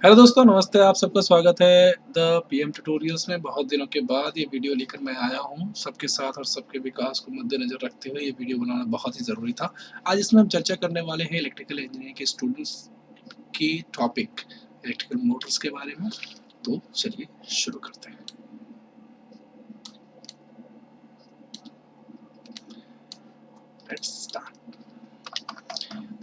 Hello दोस्तों, नमस्ते। आप सबका स्वागत है द पीएम ट्यूटोरियल्स में। बहुत दिनों के बाद ये वीडियो लेकर मैं आया हूँ। सबके साथ और सबके विकास को मद्देनज़र रखते हुए ये वीडियो बनाना बहुत ही ज़रूरी था। आज इसमें हम चर्चा करने वाले हैं इलेक्ट्रिकल इंजीनियरिंग के स्टूडेंट्स की टॉपिक इलेक्ट्रिकल मोटर्स के बारे में। तो चलिए शुरू करते हैं। Let's start.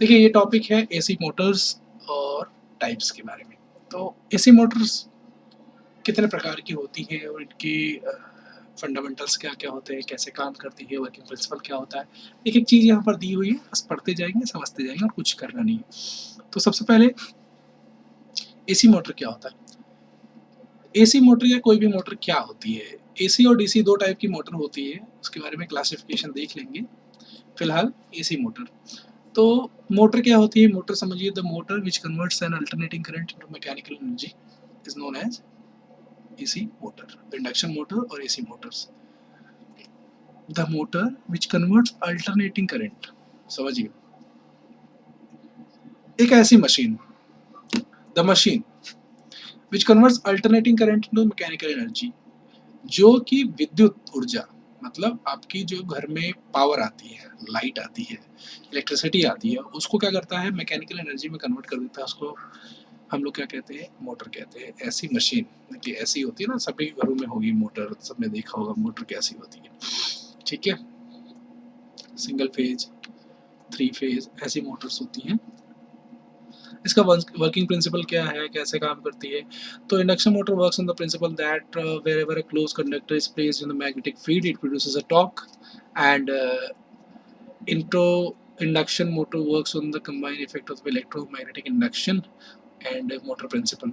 देखिए, ये टॉपिक है एसी मोटर्स और टाइप्स के बारे में। तो एसी मोटर्स कितने प्रकार की होती हैं और इनकी फंडामेंटल्स क्या क्या होते हैं, कैसे काम करती है, वर्किंग प्रिंसिपल क्या होता है। एक एक चीज़ यहाँ पर दी हुई है, बस पढ़ते जाएंगे, समझते जाएंगे और कुछ करना नहीं है। तो सबसे पहले एसी मोटर क्या होता है। एसी मोटर या कोई भी मोटर क्या होती है। एसी और डीसी दो टाइप की मोटर होती है, उसके बारे में क्लासिफिकेशन देख लेंगे। फिलहाल एसी मोटर। तो मोटर क्या होती है। मोटर समझिए, the motor which converts an alternating current into mechanical energy is known as AC motor. Induction motor और AC motors. The motor which converts alternating current, समझिए एक ऐसी machine, the machine which converts alternating current into mechanical energy, जो कि विद्युत ऊर्जा, मतलब आपकी जो घर में पावर आती है, लाइट आती है, इलेक्ट्रिसिटी आती है, उसको क्या करता है, मैकेनिकल एनर्जी में कन्वर्ट कर देता है। उसको हम लोग क्या कहते हैं, मोटर कहते हैं। ऐसी मशीन कि ऐसी होती है ना, सभी घरों में होगी मोटर, सबने देखा होगा मोटर कैसी होती है। ठीक है, सिंगल फेज, 3 फेज ऐसी मोटर्स होती हैं। इसका वर्किंग प्रिंसिपल क्या है, कैसे काम करती है। तो induction motor works on the principle that wherever a close conductor is placed in the magnetic field it produces a torque and intro induction motor works on the combined effect of electromagnetic induction and motor principle.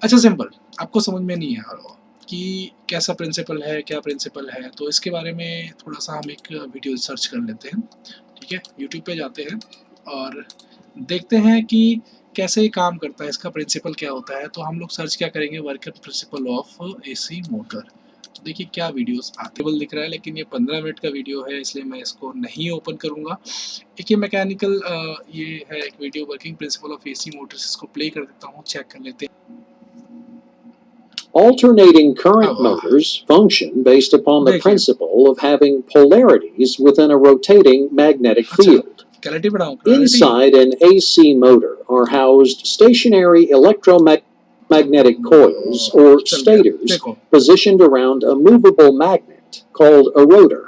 अच्छा, simple, आपको समझ में नहीं आ रहा कि कैसा principal है, क्या प्रिंसिपल है, तो इसके बारे में थोड़ा सा हम एक वीडियो सर्च कर लेते हैं। ठीक है, यूट्यूब पे जाते हैं और देखते हैं कि कैसे काम करता है, इसका प्रिंसिपल क्या होता है। तो हम लोग सर्च क्या करेंगे, working principle of AC motor. तो देखिए क्या वीडियोस आते दिख रहा है, लेकिन ये 15 मिनट का वीडियो है, इसलिए मैं इसको नहीं ओपन करूँगा। एक ये मैकेनिकल ये है एक video, working principle of AC Motors, इसको प्ले कर देता हूँ, चेक कर लेते हैं। Alternating current motors function based upon the principle of having polarities within a rotating magnetic field. Inside an AC motor are housed stationary electromagnetic coils or stators positioned around a movable magnet called a rotor.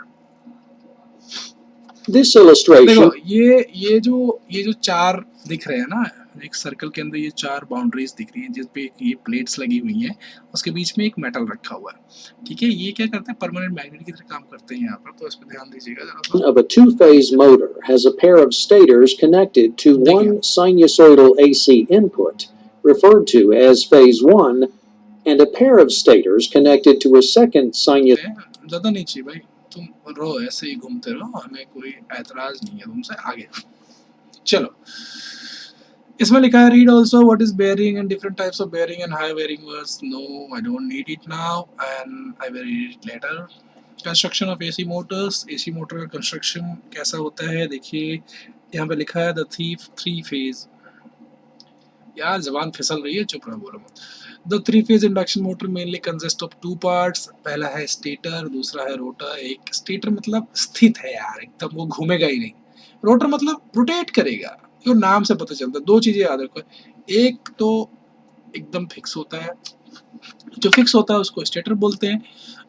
This illustration ये जो चार दिख रहे हैं ना, एक circle के अंदर ये चार बाउंड्रीज दिख रही हैं जिस पे ये प्लेट्स लगी हुई हैं, उसके बीच में एक मेटल रखा हुआ है। ठीक है, ये क्या करते हैं, परमानेंट मैग्नेट की तरह काम करते हैं यहाँ पर, तो इस पे ध्यान दीजिएगा जरा। of a two-phase motor has a pair of stators connected to one sinusoidal AC input, referred to as phase 1, and a pair of stators connected to a second sinusoidal. ज़्यादा नहीं चाहिए भाई, तुम रहो ऐसे ही घूमते रहो, हमें कोई ऐतराज नहीं है तुमसे। आगे चलो, इसमें लिखा है read also what is bearing and different types of bearing and high bearing words. No, I don't need it now and I will read it later. Construction of AC motors. AC motor का construction कैसा होता है, देखिए यहाँ पे लिखा है the three phase. यार जबान फिसल रही है, चुप रहो, बोलो मत। The 3 phase induction motor mainly consist of 2 parts. पहला है स्टेटर, दूसरा है रोटर। एक स्टेटर मतलब स्थित है यार, एकदम वो घूमेगा ही नहीं। रोटर मतलब रोटेट करेगा, जो नाम से पता चलता है। दो चीजें याद रखो, एक तो एकदम फिक्स होता है, जो फिक्स होता है उसको स्टेटर बोलते हैं,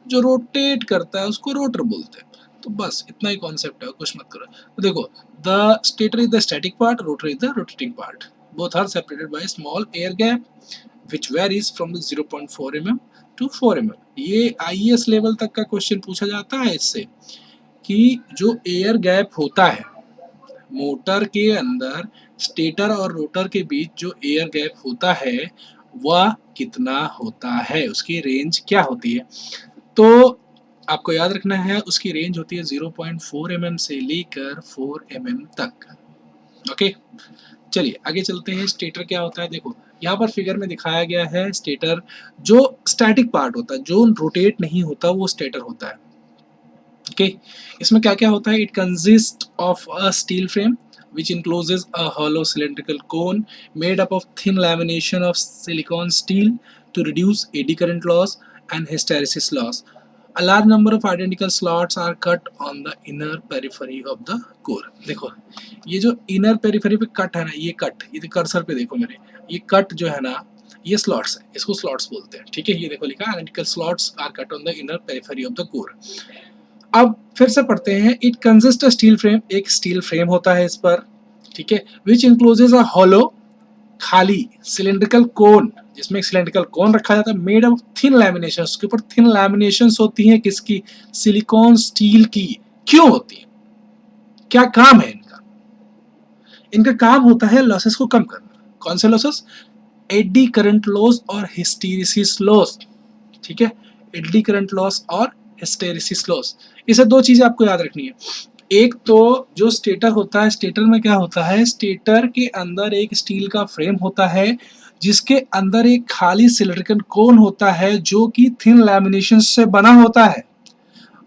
जो रोटेट करता है उसको रोटर बोलते हैं। तो बस इतना ही कॉन्सेप्ट है, कुछ मत करो। तो देखो, the stator is the static part, rotor is the rotating part. Both are separated by small air gap which varies from the 0.4 mm to 4 mm। ये IES लेवल तक का क्वेश्चन पूछा जाता है इससे, कि जो एयर गैप होता है मोटर के अंदर, स्टेटर और रोटर के बीच जो एयर गैप होता है वह कितना होता है, उसकी रेंज क्या होती है। तो आपको याद रखना है, उसकी रेंज होती है 0.4 mm से लेकर 4 mm तक। ओके, चलिए आगे चलते हैं। स्टेटर क्या होता है, देखो यहाँ पर फिगर में दिखाया गया है। स्टेटर जो स्टैटिक पार्ट होता है, जो रोटेट नहीं होता, वो स्टेटर होता है। ओके, इसमें क्या क्या होता है, it consist of a steel frame which encloses a hollow cylindrical cone made up of thin lamination of silicon steel to reduce eddy current loss and hysteresis loss. A large number of identical slots are cut on the inner periphery of the core. देखो ये जो inner periphery पे cut है ना, ये cut, ये cursor पे देखो मेरे, ये कट जो है ना, ये स्लॉट्स है, इसको स्लॉट्स बोलते हैं, ठीक है। ये देखो लिखा identical slots are cut on the inner periphery of the core. अब फिर से पढ़ते हैं। It consist a steel frame, एक स्टील फ्रेम होता है इस पर, ठीक है, विच इंक्लोजेज अ हॉलो, खाली सिलेंड्रिकल कोन, जिसमें एक सिलेंड्रिकल कोन रखा जाता है, मेड ऑफ थिन लैमिनेशन, उसके ऊपर थिन लैमिनेशंस होती हैं, किसकी, सिलिकॉन स्टील की। क्यों होती है, क्या काम है इनका? इनका काम होता है लॉसेस को कम करना। कौन से लॉसेस? एडी करंट लॉस और हिस्टेरिसिस लॉस, ठीक है, एडी करंट लॉस और हिस्टेरिसिस लॉस। इसे दो चीजें आपको याद रखनी है। एक तो जो स्टेटर होता है, स्टेटर में क्या होता है, स्टेटर के अंदर एक स्टील का फ्रेम होता है जिसके अंदर एक खाली सिलिकॉन कोन होता है जो कि थिन लैमिनेशन से बना होता है,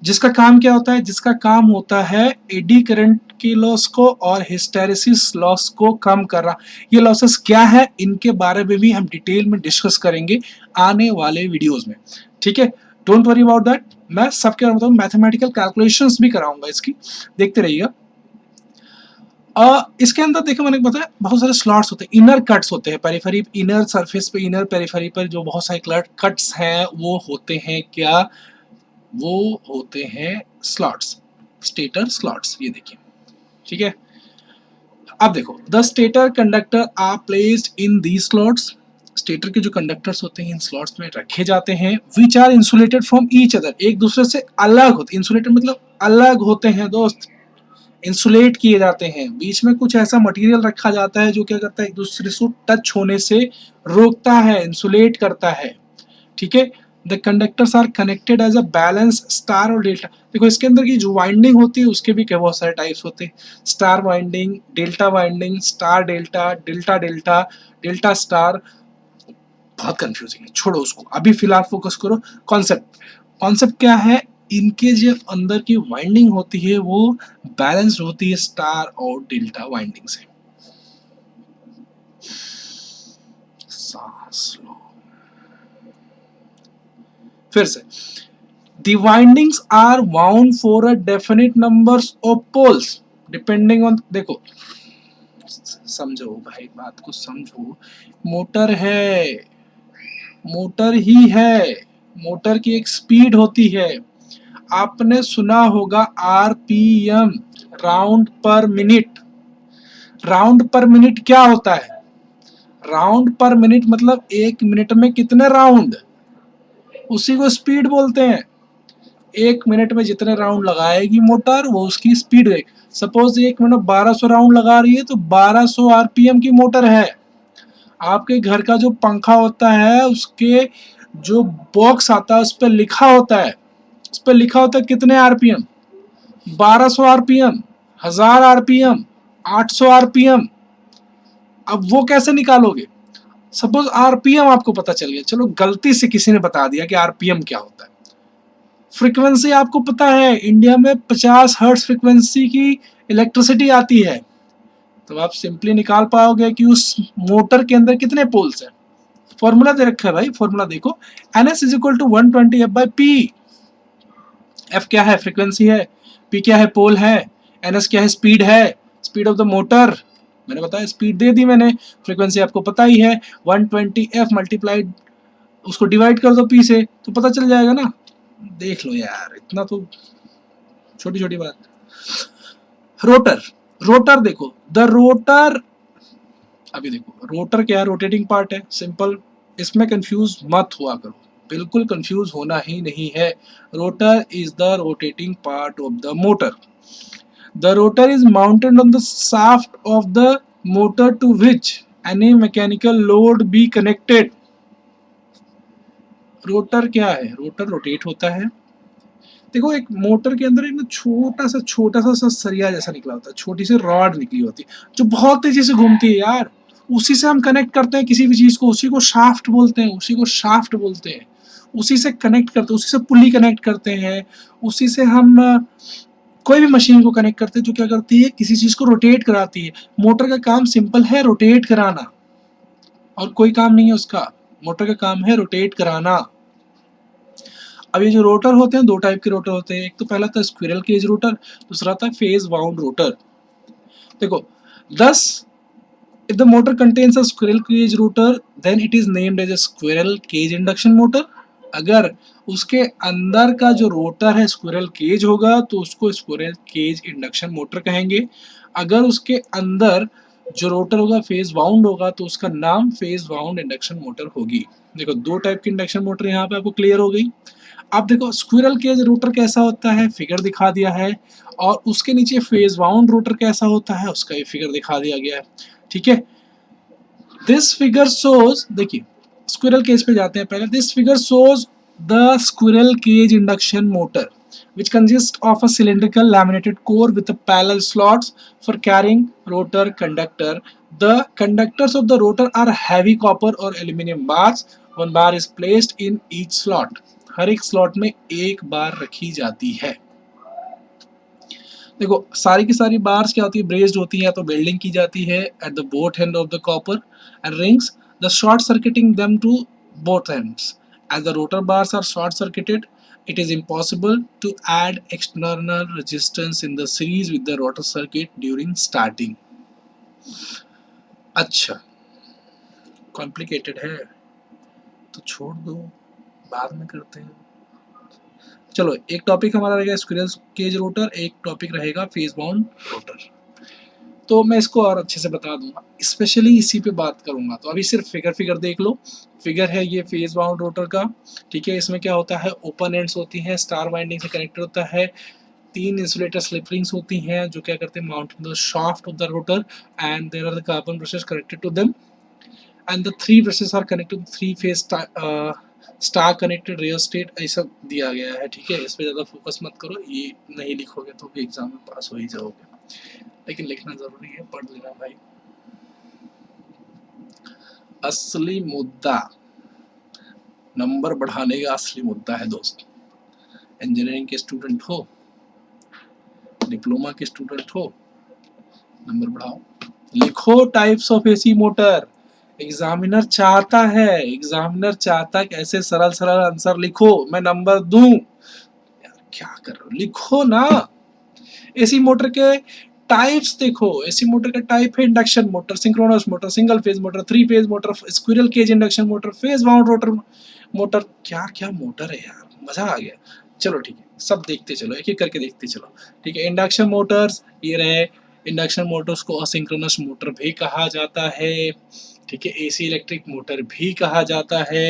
जिसका काम क्या होता है, जिसका काम होता है एडी करंट की लॉस को और हिस्टेरिसिस लॉस को कम करना। ये लॉसेस क्या है, इनके बारे में भी हम डिटेल में डिस्कस करेंगे आने वाले वीडियोस में, ठीक है। डोंट वरी अबाउट दैट, मैं सबके बारे में बताऊं, मैथमेटिकल कैलकुलेशंस भी कराऊंगा इसकी, देखते रहिएगा। इसके अंदर देखो मैंने बताया बहुत सारे स्लॉट्स होते हैं, इनर कट्स होते हैं, पेरिफेरी इनर सरफेस पे, इनर पेरिफेरी पर जो बहुत सारे कट्स हैं वो होते हैं क्या, वो होते हैं स्लॉट्स, स्टेटर स्लॉट्स। ये देखिए, ठीक है। अब देखो, the stator conductor are placed in these slots, stator के जो कंडक्टर्स होते हैं इन स्लॉट्स में रखे जाते हैं, which are insulated from each other, एक दूसरे से अलग होते हैं। इंसुलेटेड मतलब अलग होते हैं दोस्त, इंसुलेट किए जाते हैं। बीच में कुछ ऐसा मटेरियल रखा जाता है जो क्या करता है, एक दूसरे से टच होने से रोकता है, इंसुलेट करता है, ठीक है। The conductors are connected as a balance star और डेल्टा। देखो इसके अंदर की जो वाइंडिंग होती है उसके भी क्या बहुत सारे टाइप्स होते हैं, star winding, delta winding, star delta, delta delta, delta star. बहुत कंफ्यूजिंग है, छोड़ो उसको, अभी फिलहाल फोकस करो कॉन्सेप्ट। कॉन्सेप्ट क्या है, इनके जो अंदर की वाइंडिंग होती है वो बैलेंस्ड होती है स्टार और डेल्टा वाइंडिंग से। सांस लो, फिर से। The windings are wound for a definite numbers of poles depending on, देखो समझो भाई, बात को समझो। मोटर है, मोटर ही है, मोटर की एक स्पीड होती है, आपने सुना होगा आरपीएम, राउंड पर मिनट। राउंड पर मिनट क्या होता है, राउंड पर मिनट मतलब एक मिनट में कितने राउंड, उसी को स्पीड बोलते हैं। एक मिनट में जितने राउंड लगाएगी मोटर वो उसकी स्पीड है। सपोज एक मिनट 1200 राउंड लगा रही है तो 1200 आरपीएम की मोटर है। आपके घर का जो पंखा होता है उसके जो बॉक्स आता है उस पर लिखा होता है, उस पर लिखा होता है कितने आरपीएम, 1200 आरपीएम, 1000 आरपीएम, 800 आरपीएम। अब वो कैसे निकालोगे, सपोज आरपीएम आपको पता चल गया, चलो गलती से किसी ने बता दिया कि आरपीएम क्या होता है। फ्रीक्वेंसी आपको पता है इंडिया में 50 हर्ट्ज फ्रीक्वेंसी की इलेक्ट्रिसिटी आती है, तो आप सिंपली निकाल पाओगे कि उस मोटर के अंदर कितने पोल्स हैं। फॉर्मूला दे रखा है भाई, फॉर्मूला देखो, NS = 120 F/P। F क्या है, फ्रीक्वेंसी है, P क्या है, पोल है, NS क्या है, स्पीड है, स्पीड ऑफ द मोटर। मैंने बताया स्पीड दे दी मैंने, फ्रीक्वेंसी आपको पता ही है, 120 F मल्टीप्लाइड, उसको डिवाइड कर दो P से तो पता चल जाएगा ना। देख लो यार, इतना तो छोटी छोटी बात। रोटर, रोटर देखो, द रोटर, अभी देखो रोटर क्या है, रोटेटिंग पार्ट है, सिंपल, इसमें कंफ्यूज मत हुआ करो, बिल्कुल कंफ्यूज होना ही नहीं है। Rotor is the rotating part of the motor. The rotor is mounted on the shaft of the motor to which any mechanical load be connected. Rotor क्या है, रोटर रोटेट होता है। देखो एक मोटर के अंदर एक छोटा सा सरिया जैसा निकला होता है, छोटी सी रॉड निकली होती है जो बहुत तेजी से घूमती है यार, उसी से हम कनेक्ट करते हैं किसी भी चीज को, उसी को शाफ्ट बोलते हैं, उसी को शाफ्ट बोलते हैं, उसी से कनेक्ट करते हैं, उसी से पुली कनेक्ट करते हैं, उसी से हम कोई भी मशीन को कनेक्ट करते हैं जो क्या करती है, किसी चीज को रोटेट कराती है। मोटर का काम सिंपल है रोटेट कराना, और कोई काम नहीं है उसका, मोटर का काम है रोटेट कराना। अब ये जो रोटर होते हैं, दो टाइप के रोटर होते हैं, एक तो पहला था स्क्विरल केज रोटर, दूसरा था फेज वाउंड रोटर। देखो, thus if the motor contains a squirrel cage rotor then it is named as a squirrel cage induction motor। अगर उसके अंदर का जो रोटर है स्क्विरल केज होगा तो उसको स्क्विरल केज इंडक्शन मोटर कहेंगे। अगर उसके अंदर जो रोटर होगा फेज वाउंड होगा तो उसका नाम फेज वाउंड इंडक्शन मोटर होगी। देखो, दो टाइप की इंडक्शन मोटर यहाँ पे आपको क्लियर हो गई। अब देखो स्क्विरल केज रोटर कैसा होता है, फिगर दिखा दिया है, और उसके नीचे फेज वाउंड रोटर कैसा होता है उसका ये फिगर दिखा दिया गया है। ठीक है, दिस फिगर शोज, देखिए स्क्विरल केज पे जाते हैं पहले। This figure shows the squirrel cage induction motor which consists of a cylindrical laminated core with a parallel slots for carrying rotor conductor. The conductors of the rotor are heavy copper or aluminum bars. One bar is placed in each slot. हर एक slot में एक बार रखी जाती है। देखो सारी की सारी बार्स क्या होती है, ब्रेस्ड होती है, तो वेल्डिंग की जाती है at the both end of the copper end rings the short circuiting them to both ends. As the rotor bars are short circuited it is impossible to add external resistance in the series with the rotor circuit during starting। अच्छा, complicated है तो छोड़ दो, बाद में करते हैं। चलो, एक टॉपिक हमारा रहेगा स्क्विरल केज रोटर, एक टॉपिक रहेगा फेज बाउंड रोटर। तो मैं इसको और अच्छे से बता दूंगा, स्पेशली इसी पे बात करूंगा। तो अभी सिर्फ फिगर देख लो। फिगर है ये फेज बाउंड रोटर का। ठीक है, इसमें क्या होता है, ओपन एंड्स होती हैं, स्टार वाइंडिंग से कनेक्टेड होता है, 3 इंसुलेटर स्लिप रिंग्स होती हैं जो क्या करते हैं, mount the shaft of the rotor and there are the carbon brushes connected to them and the 3 brushes are connected 3 phase star connected rear state, ऐसा दिया गया है। ठीक है, इस पे ज़्यादा फोकस मत करो, ये नहीं लिखोगे तो भी एग्जाम में पास हो ही जाओगे, लेकिन लिखना जरूरी है, पढ़ लेना भाई। असली मुद्दा, नंबर बढ़ाने का असली मुद्दा है दोस्त। इंजीनियरिंग के स्टूडेंट हो, डिप्लोमा के स्टूडेंट हो, नंबर बढ़ाओ, लिखो types of AC motor. Examiner चाहता है कैसे सरल सरल आंसर लिखो, मैं नंबर दूं। यार क्या कर रहे हो, लिखो ना। एसी मोटर के टाइप्स देखो, एसी मोटर का टाइप है induction motor, synchronous motor, single phase motor, 3 phase motor, squirrel cage induction motor, phase wound rotor motor. क्या क्या मोटर है यार, मजा आ गया। चलो ठीक है, सब देखते चलो, एक एक करके देखते चलो। ठीक है, इंडक्शन मोटर्स ये रहे। इंडक्शन मोटर्स को असिंक्रोनस मोटर भी कहा जाता है। ठीक है, एसी इलेक्ट्रिक मोटर भी कहा जाता है।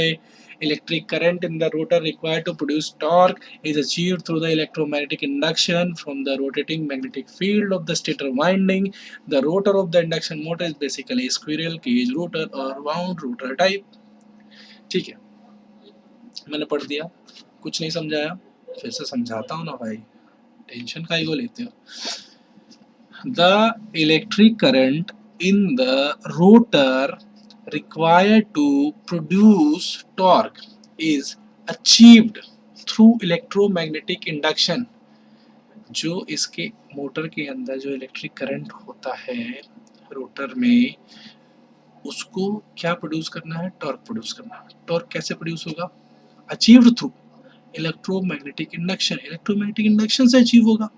Electric current in the rotor required to produce torque is achieved through the electromagnetic induction from the rotating magnetic field of the stator winding. The rotor of the induction motor is basically a squirrel cage rotor or wound rotor type। ठीक है, मैंने पढ़ दिया, कुछ नहीं समझाया, फिर से समझाता हूँ ना भाई, टेंशन काहे को लेते हो। The electric current in the rotor required to produce torque is achieved through electromagnetic induction। जो इसके मोटर के अंदर जो इलेक्ट्रिक करंट होता है रोटर में, उसको क्या प्रोड्यूस करना है, टॉर्क प्रोड्यूस करना है। टॉर्क कैसे प्रोड्यूस होगा, achieved through electromagnetic induction. Electromagnetic induction से अचीव होगा,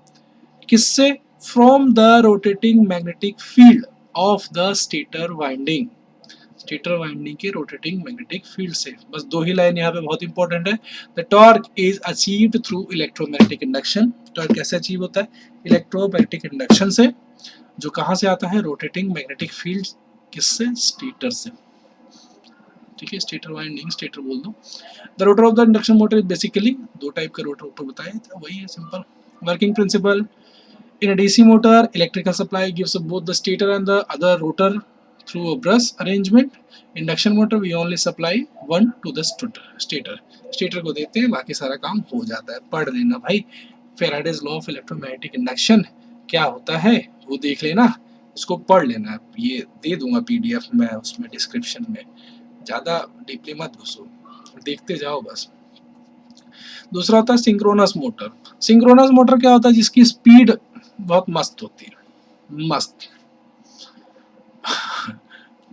किससे, from the rotating magnetic field of the stator winding. Stator winding के रोटेटिंग मैग्नेटिक फील्ड से। बस दो ही लाइन यहाँ पे बहुत इंपॉर्टेंट है। The torque is achieved through electromagnetic induction. Torque कैसे अचीव होता है, इलेक्ट्रोमैग्नेटिक इंडक्शन से, जो कहाँ से आता है, रोटेटिंग मैग्नेटिक फील्ड, किससे, स्टेटर से। ठीक है, स्टेटर वाइंडिंग, स्टेटर बोल दो। The rotor of the induction motor is basically, दो टाइप के रोटर ऊपर बताए थे, वही है simple. Working principle, in a DC motor electrical supply gives both the stator and the other rotor through a brush arrangement। Induction motor we only supply one to the stator। Stator को देते हैं, बाकी सारा काम हो जाता है। पढ़ लेना भाई, Faraday's law of electromagnetic induction क्या होता है वो देख लेना, इसको पढ़ लेना। ये दे दूंगा PDF में, उसमें डिस्क्रिप्शन में, ज़्यादा डीपली मत घुसो, देखते जाओ बस। दूसरा होता है सिंक्रोनस मोटर। सिंक्रोनस मोटर क्या होता है? जिसकी स्पीड बहुत मस्त होती है, मस्त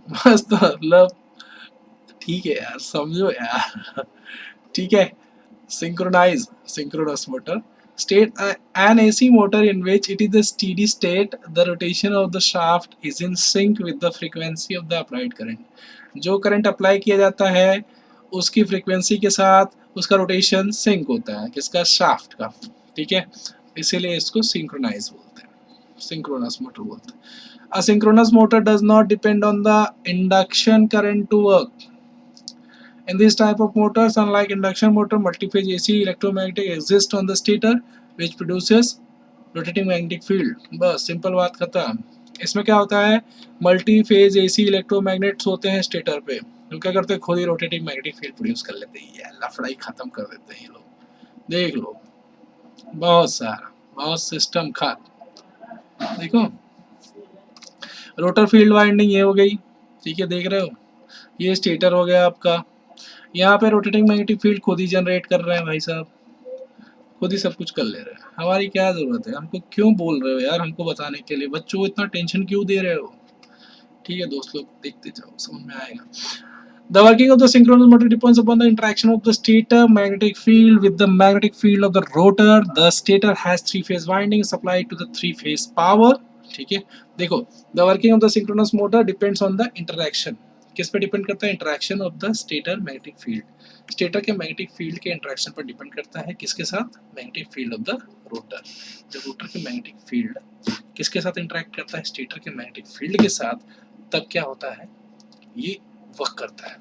मस्त मतलब ठीक है यार, समझो यार ठीक है। synchronous motor state an AC motor in which it is a steady state, the rotation of the shaft is in sync with the frequency of the applied current। जो करंट अप्लाई किया जाता है उसकी फ्रीक्वेंसी के साथ उसका rotation sink होता है, किसका? शाफ्ट का, ठीक है। इसीलिए इसको सिंक्रोनाइज बोलते हैं, सिंक्रोनस मोटर बोलते हैं। A synchronous motor does not depend on the induction current to work. In this type of motors, unlike induction motor, multiphase AC electromagnetic exists on the stator, which produces rotating magnetic field। बस simple बात खत्म। इसमें क्या होता है? Multi phase AC electromagnets होते हैं stator पे, जो क्या करते हैं? खुद ही रोटेटिंग मैग्नेटिक फील्ड प्रोड्यूस कर लेते हैं। ये लफड़ा ही खत्म कर देते हैं ये लोग। देख लो, बहुत सारा, बहुत सिस्टम खत्म। देखो, रोटर फील्ड वाइंडिंग ये हो गई, ठीक है, देख रहे हो? ये स्टेटर हो गया आपका। यहाँ पे रोटेटिंग मैग्नेटिक फील्ड खुद ही जनरेट कर रहे हैं भाई साहब, खुद ही सब कुछ कर ले रहे हैं। हमारी क्या जरूरत है? हमको क्यों बोल रहे हो यार? हमको बताने के लिए बच्चों को इतना टेंशन क्यों दे रहे हो? ठीक है दोस्त लोग, देखते जाओ, समझ में आएगा। The working of the synchronous motor depends upon the interaction of the stator magnetic field with the magnetic field of the rotor. The stator has three-phase windings supplied to the three-phase power। ठीक है, देखो, the working of the synchronous motor depends on the interaction। किस पे depend करता है? Interaction of the stator magnetic field. Stator के magnetic field के interaction पर डिपेंड करता है, किसके साथ? Magnetic field of the rotor. जब रोटर के मैग्नेटिक फील्ड किसके साथ इंटरेक्ट करता है? स्टेटर के मैग्नेटिक फील्ड के साथ, तब क्या होता है? ये वर्क करता है।